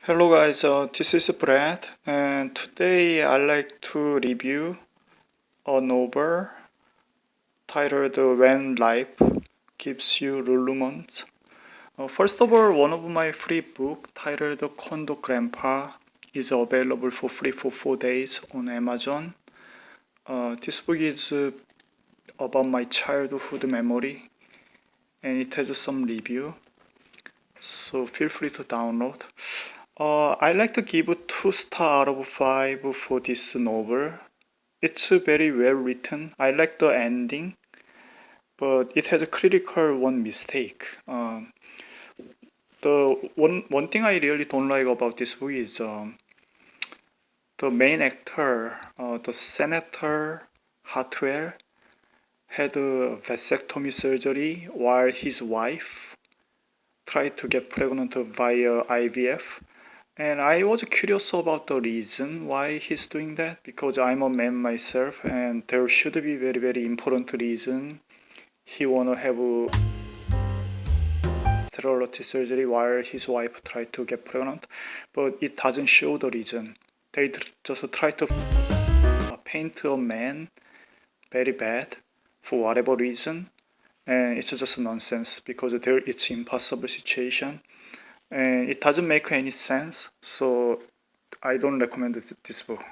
Hello guys, this is Brad, and today I'd like to review a novel titled When Life Gives You Lululemons. First of all, one of my free book titled Condo Grandpa is available for free for 4 days on Amazon. This book is about my childhood memory and it has some review, so feel free to download. I like to give 2 stars out of 5 for this novel. It's very well written. I like the ending, but it has a critical one mistake. The one thing I really don't like about this book is the main actor, the Senator Hartwell, had a vasectomy surgery while his wife tried to get pregnant via IVF. And I was curious about the reason why he's doing that, because I'm a man myself and there should be very important reason he wanna have a sterility surgery while his wife tried to get pregnant, but it doesn't show the reason. They just try to paint a man very bad for whatever reason, and it's just nonsense because it's impossible situation and it doesn't make any sense, so I don't recommend this book.